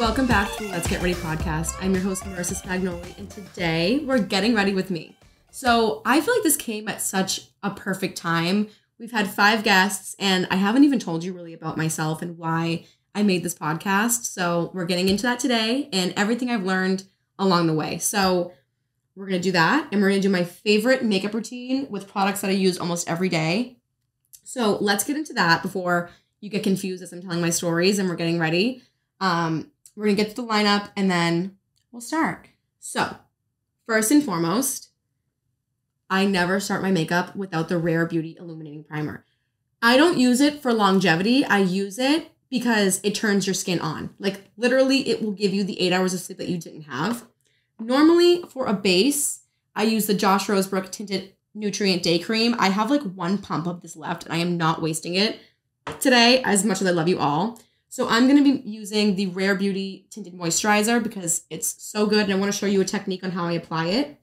Welcome back to the Let's Get Ready podcast. I'm your host, Marissa Spagnoli, and today we're getting ready with me. So I feel like this came at such a perfect time. We've had 5 guests, and I haven't even told you really about myself and why I made this podcast. So we're getting into that today and everything I've learned along the way. So we're going to do that, and we're going to do my favorite makeup routine with products that I use almost every day. So let's get into that before you get confused as I'm telling my stories and we're getting ready. We're going to get to the lineup and then we'll start. So first and foremost, I never start my makeup without the Rare Beauty Illuminating Primer. I don't use it for longevity. I use it because it turns your skin on. Like literally it will give you the 8 hours of sleep that you didn't have. Normally for a base, I use the Josh Rosebrook Tinted Nutrient Day Cream. I have like 1 pump of this left and I am not wasting it today as much as I love you all. So I'm going to be using the Rare Beauty Tinted Moisturizer because it's so good and I want to show you a technique on how I apply it.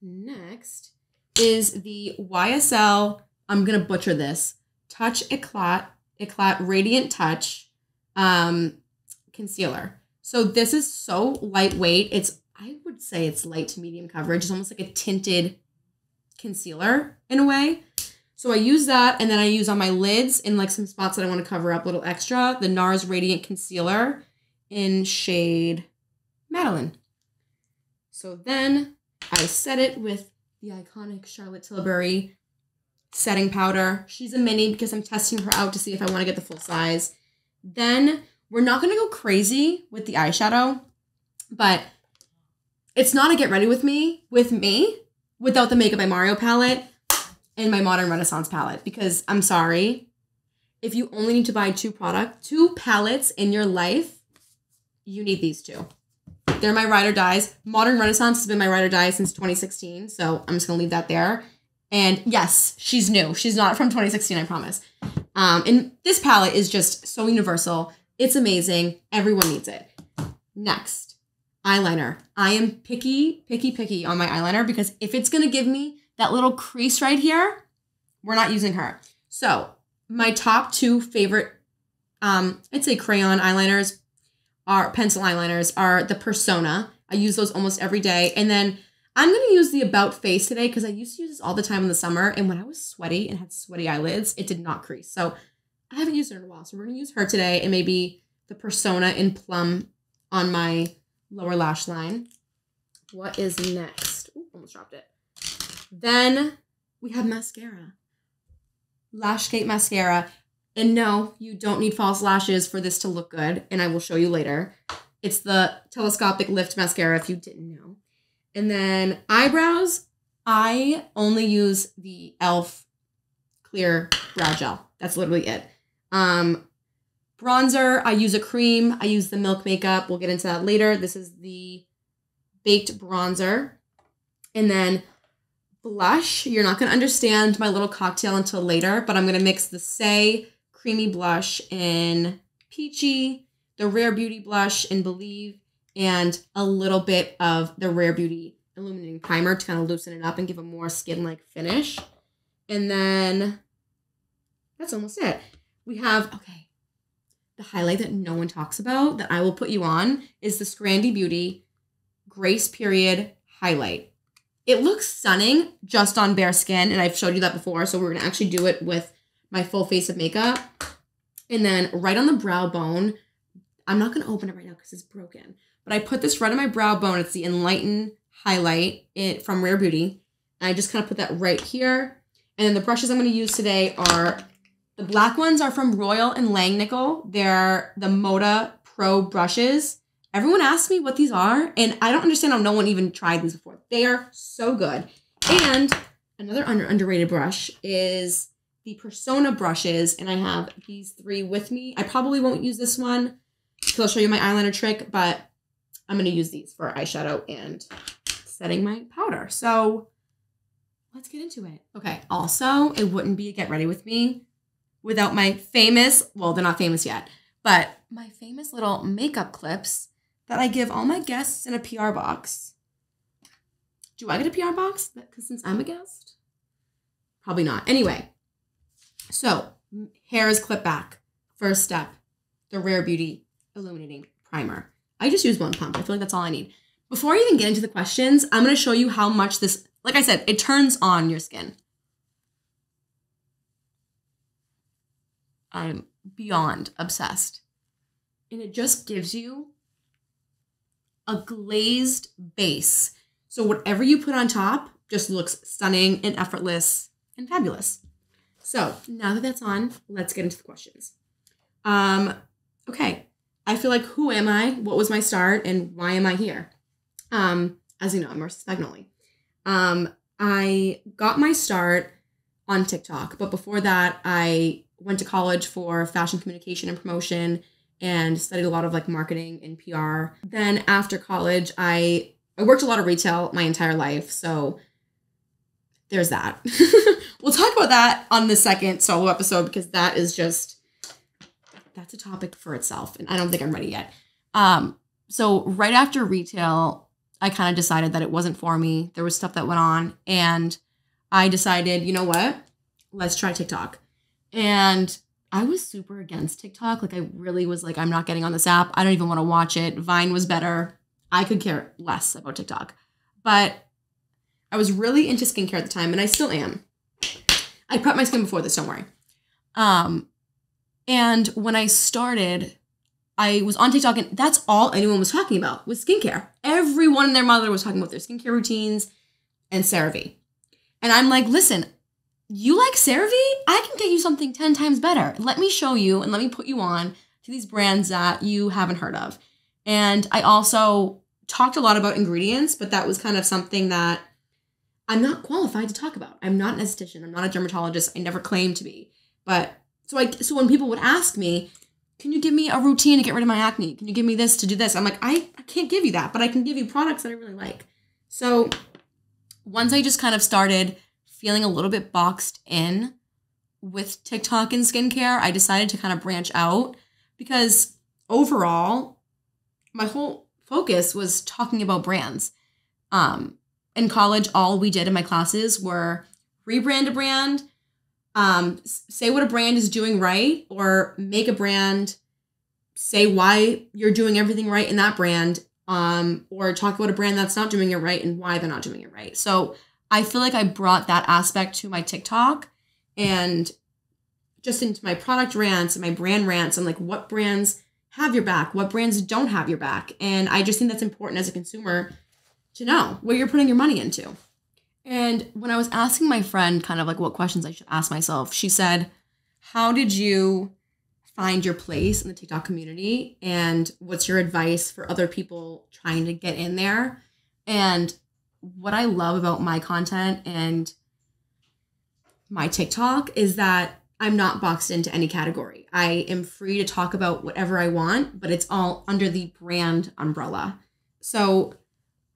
Next is the YSL, I'm going to butcher this, Touch Eclat Radiant Touch Concealer. So this is so lightweight. I would say it's light to medium coverage. It's almost like a tinted concealer in a way. So I use that, and then I use on my lids in like some spots that I want to cover up a little extra, the NARS Radiant Concealer in shade Madeline. So then I set it with the iconic Charlotte Tilbury setting powder. She's a mini because I'm testing her out to see if I want to get the full size. Then we're not going to go crazy with the eyeshadow, but it's not a get ready with me without the Makeup by Mario palette and my Modern Renaissance palette, because I'm sorry, if you only need to buy 2 palettes in your life, you need these 2. They're my ride or dies. Modern Renaissance has been my ride or die since 2016, so I'm just going to leave that there. And yes, she's new. She's not from 2016, I promise. And this palette is just so universal. It's amazing. Everyone needs it. Next, eyeliner. I am picky on my eyeliner because if it's going to give me that little crease right here, we're not using her. So my top 2 favorite, I'd say crayon eyeliners pencil eyeliners are the Persona. I use those almost every day. And then I'm going to use the About Face today because I used to use this all the time in the summer. And when I was sweaty and had sweaty eyelids, it did not crease. So I haven't used her in a while. So we're going to use her today and maybe the Persona in Plum on my lower lash line. What is next? Ooh, almost dropped it. Then we have mascara. Lashgate mascara. And no, you don't need false lashes for this to look good. And I will show you later. It's the Telescopic Lift Mascara if you didn't know. And then eyebrows. I only use the e.l.f. Clear Brow Gel. That's literally it. Bronzer. I use a cream. I use the Milk Makeup. We'll get into that later. This is the Baked Bronzer. And then blush. You're not going to understand my little cocktail until later, but I'm going to mix the Say Creamy Blush in Peachy, the Rare Beauty Blush in Believe, and a little bit of the Rare Beauty Illuminating Primer to kind of loosen it up and give a more skin-like finish. And then that's almost it. We have, okay, the highlight that no one talks about that I will put you on is the Scrandy Beauty Grace Period Highlight. It looks stunning just on bare skin, and I've showed you that before, so we're going to actually do it with my full face of makeup. And then right on the brow bone, I'm not going to open it right now because it's broken, but I put this right on my brow bone. It's the Enlighten Highlight from Rare Beauty, and I just kind of put that right here. And then the brushes I'm going to use today are, the black ones are from Royal and Langnickel. They're the Moda Pro brushes. Everyone asks me what these are, and I don't understand how no one even tried these before. They are so good. And another underrated brush is the Persona brushes, and I have these 3 with me. I probably won't use this one because I'll show you my eyeliner trick, but I'm going to use these for eyeshadow and setting my powder. So let's get into it. Okay, also, it wouldn't be a Get Ready With Me without my famous, well, they're not famous yet, but my famous little makeup clips that I give all my guests in a PR box. Do I get a PR box? Because since I'm a guest? Probably not. Anyway, so hair is clipped back. First step, the Rare Beauty Illuminating primer. I just use one pump. I feel like that's all I need. Before I even get into the questions, I'm going to show you how much this, like I said, it turns on your skin. I'm beyond obsessed. And it just gives you a glazed base. So whatever you put on top just looks stunning and effortless and fabulous. So now that that's on, let's get into the questions. Okay. I feel like, who am I? What was my start? And why am I here? As you know, I'm Marissa Spagnoli. I got my start on TikTok, but before that, I went to college for fashion communication and promotion and studied a lot of like marketing and PR. Then after college, I worked a lot of retail my entire life. So there's that. We'll talk about that on the second solo episode because that is just, that's a topic for itself. And I don't think I'm ready yet. So right after retail, I kind of decided that it wasn't for me. There was stuff that went on and I decided, you know what? Let's try TikTok. And I was super against TikTok. Like I really was like, I'm not getting on this app. I don't even want to watch it. Vine was better. I could care less about TikTok. But I was really into skincare at the time and I still am. I prepped my skin before this, don't worry. And when I started, I was on TikTok and that's all anyone was talking about was skincare. Everyone and their mother was talking about their skincare routines and CeraVe. And I'm like, listen, you like CeraVe? I can get you something 10 times better. Let me show you and let me put you on to these brands that you haven't heard of. And I also talked a lot about ingredients, but that was kind of something that I'm not qualified to talk about. I'm not an esthetician. I'm not a dermatologist. I never claimed to be. But so when people would ask me, can you give me a routine to get rid of my acne? Can you give me this to do this? I'm like, I can't give you that, but I can give you products that I really like. So once I just kind of started feeling a little bit boxed in with TikTok and skincare, I decided to kind of branch out because overall, my whole focus was talking about brands. In college, all we did in my classes were rebrand a brand, say what a brand is doing right, or make a brand, say why you're doing everything right in that brand, or talk about a brand that's not doing it right and why they're not doing it right. So I feel like I brought that aspect to my TikTok and just into my product rants and my brand rants and like what brands have your back, what brands don't have your back. And I just think that's important as a consumer to know what you're putting your money into. And when I was asking my friend kind of like what questions I should ask myself, she said, how did you find your place in the TikTok community? And what's your advice for other people trying to get in there? And what I love about my content and my TikTok is that I'm not boxed into any category. I am free to talk about whatever I want, but it's all under the brand umbrella. So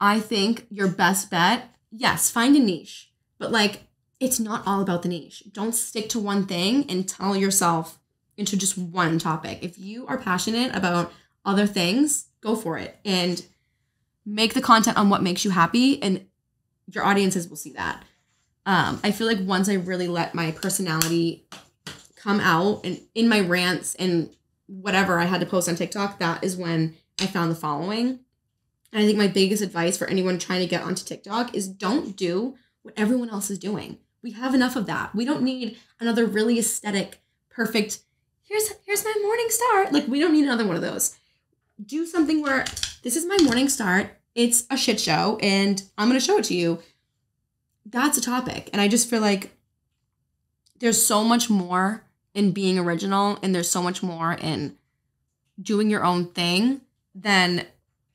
I think your best bet, yes, find a niche, but like, it's not all about the niche. Don't stick to one thing and tunnel yourself into just one topic. If you are passionate about other things, go for it and make the content on what makes you happy, and your audiences will see that. I feel like once I really let my personality come out and in my rants and whatever I had to post on TikTok, that is when I found the following. And I think my biggest advice for anyone trying to get onto TikTok is don't do what everyone else is doing. We have enough of that. We don't need another really aesthetic, perfect, here's my morning start. Like, we don't need another one of those. Do something where this is my morning start. It's a shit show and I'm going to show it to you. That's a topic. And I just feel like there's so much more in being original and there's so much more in doing your own thing than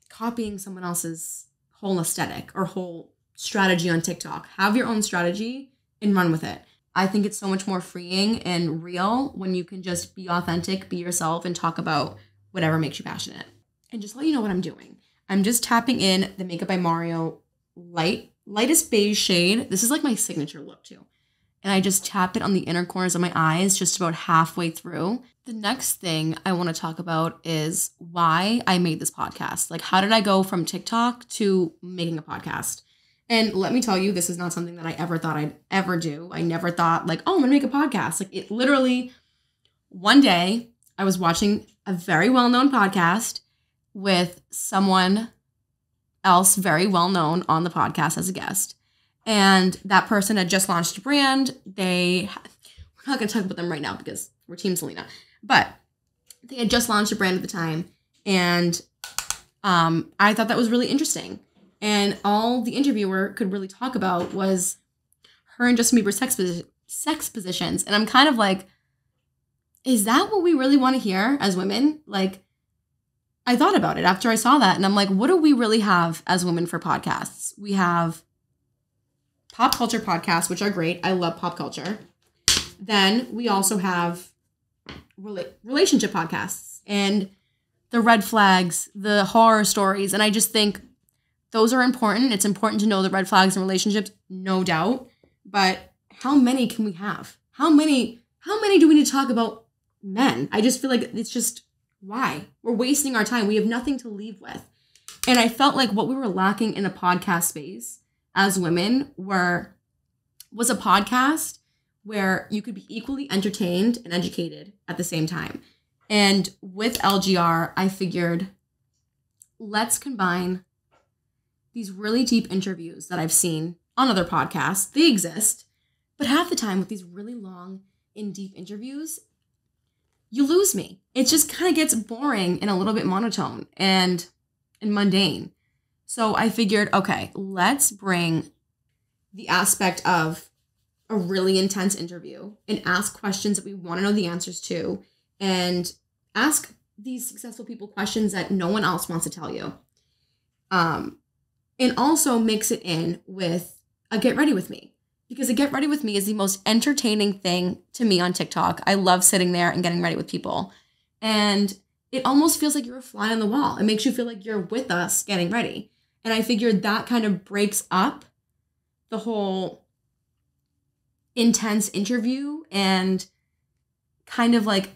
copying someone else's whole aesthetic or whole strategy on TikTok. Have your own strategy and run with it. I think it's so much more freeing and real when you can just be authentic, be yourself, and talk about whatever makes you passionate. And just let you know what I'm doing. I'm just tapping in the Makeup by Mario lightest beige shade. This is like my signature look too. And I just tap it on the inner corners of my eyes just about halfway through. The next thing I want to talk about is why I made this podcast. Like, how did I go from TikTok to making a podcast? And let me tell you, this is not something that I ever thought I'd ever do. I never thought like, oh, I'm going to make a podcast. Like, it literally, one day I was watching a very well-known podcast with someone else very well known on the podcast as a guest. And that person had just launched a brand. We're not going to talk about them right now because we're Team Selena. But they had just launched a brand at the time. And I thought that was really interesting. And all the interviewer could really talk about was her and Justin Bieber's sex positions. And I'm kind of like, is that what we really want to hear as women? Like, I thought about it after I saw that. And I'm like, what do we really have as women for podcasts? We have pop culture podcasts, which are great. I love pop culture. Then we also have relationship podcasts and the red flags, the horror stories. And I just think those are important. It's important to know the red flags in relationships, no doubt. But how many can we have? How many do we need to talk about men? I just feel like it's just, why? We're wasting our time. We have nothing to leave with. And I felt like what we were lacking in a podcast space as women was a podcast where you could be equally entertained and educated at the same time. And with LGR, I figured, let's combine these really deep interviews that I've seen on other podcasts. They exist, but half the time with these really long and deep interviews, you lose me. It just kind of gets boring and a little bit monotone and mundane. So I figured, okay, let's bring the aspect of a really intense interview and ask questions that we want to know the answers to, and ask these successful people questions that no one else wants to tell you. And also mix it in with a Get Ready With Me. Because a Get Ready With Me is the most entertaining thing to me on TikTok. I love sitting there and getting ready with people. And it almost feels like you're a fly on the wall. It makes you feel like you're with us getting ready. And I figured that kind of breaks up the whole intense interview and kind of like,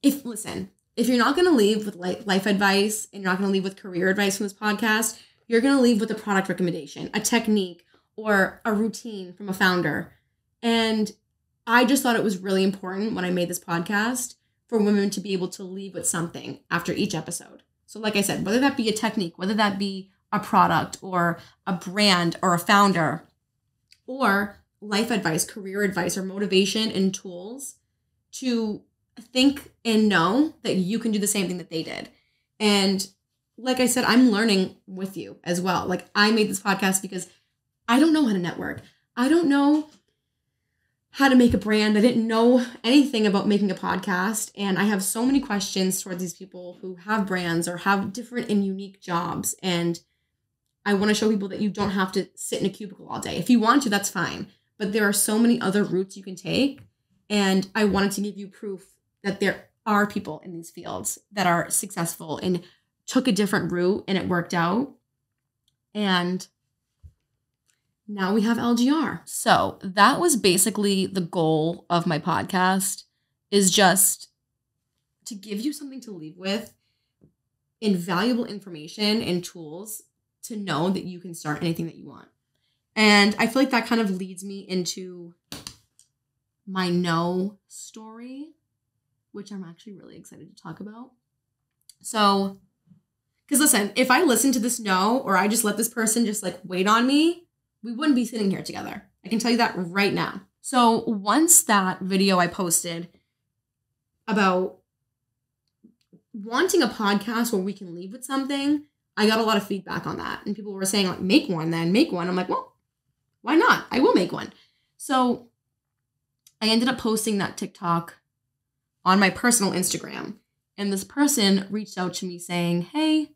if you're not going to leave with life advice and you're not going to leave with career advice from this podcast, you're going to leave with a product recommendation, a technique, or a routine from a founder. And I just thought it was really important when I made this podcast for women to be able to leave with something after each episode. So like I said, whether that be a technique, whether that be a product or a brand or a founder, or life advice, career advice, or motivation and tools to think and know that you can do the same thing that they did. And like I said, I'm learning with you as well. Like, I made this podcast because I don't know how to network. I don't know how to make a brand. I didn't know anything about making a podcast. And I have so many questions towards these people who have brands or have different and unique jobs. And I want to show people that you don't have to sit in a cubicle all day. If you want to, that's fine. But there are so many other routes you can take. And I wanted to give you proof that there are people in these fields that are successful and took a different route and it worked out. And now we have LGR. So that was basically the goal of my podcast, is just to give you something to leave with, invaluable information and tools to know that you can start anything that you want. And I feel like that kind of leads me into my no story, which I'm actually really excited to talk about. So, because listen, if I listen to this no, or I just let this person just like wait on me, we wouldn't be sitting here together. I can tell you that right now. So once that video I posted about wanting a podcast where we can leave with something, I got a lot of feedback on that. And people were saying, like, make one. I'm like, well, why not? I will make one. So I ended up posting that TikTok on my personal Instagram. And this person reached out to me saying, hey,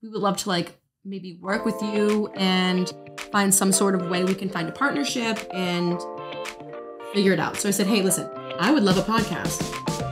we would love to like maybe work with you and find some sort of way we can find a partnership and figure it out. So I said, hey, listen, I would love a podcast.